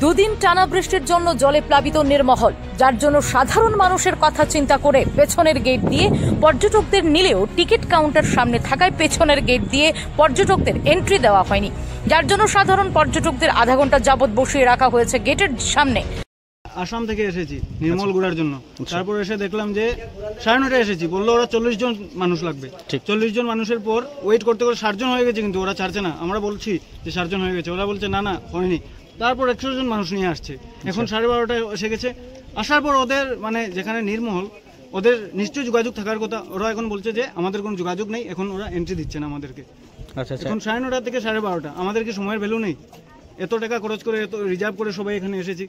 দুদিন টানা বৃষ্টির জন্য জলে প্লাবিত নির্মহল, যার জন্য সাধারণ মানুষের কথা চিন্তা করে পেছনের গেট দিয়ে পর্যটকদের নিলেও টিকিট কাউন্টার সামনে থাকায় পেছনের গেট দিয়ে পর্যটকদের এন্ট্রি দেওয়া হয়নি, যার জন্য সাধারণ পর্যটকদের আধা ঘন্টা যাবত বসিয়ে রাখা হয়েছে গেটের সামনে। আসাম থেকে এসেছি নির্মল ঘোরার জন্য, তারপর এসে দেখলাম যে 9:30 এসেছি, বললো ওরা 40 জন মানুষ লাগবে। 40 জন মানুষের পর ওয়েট করতে করে 60 জন হয়ে গেছে, কিন্তু ওরা ছাড়ছে না। আমরা বলছি যে 60 জন হয়ে গেছে, ওরা বলছে না না হয়নি। তারপর 100 জন মানুষ নিয়ে আসছে, এখন 12:30 এসে গেছে। আসার পর ওদের মানে যেখানে নির্মহল, ওদের নিশ্চয়ই যোগাযোগ থাকার কথা, ওরা এখন বলছে যে আমাদের কোনো যোগাযোগ নেই, এখন ওরা এন্ট্রি দিচ্ছে না আমাদেরকে। এখন 9:30 থেকে 12:30, আমাদের কি সময়ের ভ্যালু নেই? এত টাকা খরচ করে, এত রিজার্ভ করে সবাই এখানে এসেছি।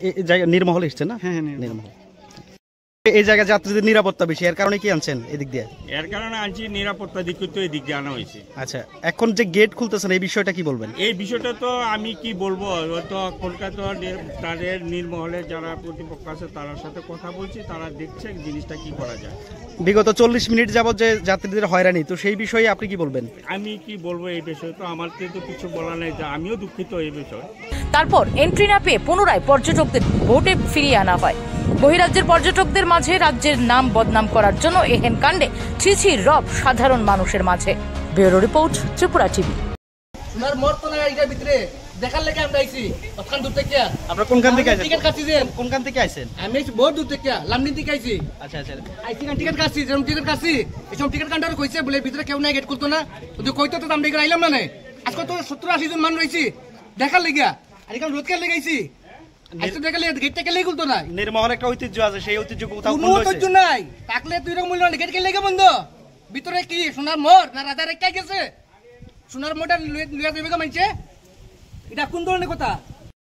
এই জায়গা নির্মহল এসছে না? হ্যাঁ, নির্মহল। এই জায়গা যাত্রীদের নিরাপত্তা বেশি, এর কারণে কি আনছেন এদিক দিয়ে? এর কারণে আনছি নিরাপত্তা দিক তো এদিক দিয়ে আনা হয়েছে। আচ্ছা, এখন যে গেট খুলতেছেন এই বিষয়টা কি বলবেন? এই বিষয়টা তো আমি কি বলবো, তো কলকাতা তাদের নির্মহলের যারা প্রতিপক্ষ আছে তার সাথে কথা বলছি, তারা দেখছে জিনিসটা কি করা যায়। বিগত 40 মিনিট যাবত যে যাত্রীদের হয়রানি, তো সেই বিষয়ে আপনি কি বলবেন? আমি কি বলবো এই বিষয়ে তো আমার তো কিছু বলা নেই, যে আমিও দুঃখিত এই বিষয়ে। তারপর এন্ট্রি না পেয়ে পুনরায় পর্যটকদের ভোটে ফিরিয়ে আনা হয়। বহিরাজ্যের পর্যটকদের মাঝে রাজ্যের নাম বদনাম করার জন্য এহেন কাণ্ডে ছিছি রব সাধারণ মানুষের মাঝে। Bureau report, Tripura TV. সোনার মোড় তো না এইটার ভিতরে দেখার লেগে আমরা আইছি ওখান দূর থেকে। আপনারা কোনখান থেকে আইছেন? টিকিট কাটছি যে। কোনখান থেকে আইছেন? আমি বহুত দূর থেকে লামডিং থেকে আইছি। আচ্ছা আচ্ছা, আইছি না টিকিট কাটছি, যেরকম টিকিট কাটছি এসব টিকিট কাউন্টার কইছে বলে ভিতরে কেউ নাই, গেট খুলতো না। তো কইতো তো আমরা এখানে আইলাম না নাই। আজকে তো 70-80 জন মানুষ রইছি দেখার লেগে, আর এখানে রোদ খেলে গেছি। আইতো দেখালে গেটটা কেলে খুলতো না। নির্মহল একটা ঐতিহ্য আছে, সেই ঐতিহ্য কোথাও কোনো ঐতিহ্য নাই থাকলে তুই এরকম মূল্য গেট কেলে বন্ধ। ভিতরে কি সোনার মোড় না রাজা রেখাই গেছে? সোনার মোড়টা লুয়া দেবে মানছে, এটা কোন ধরনের কথা?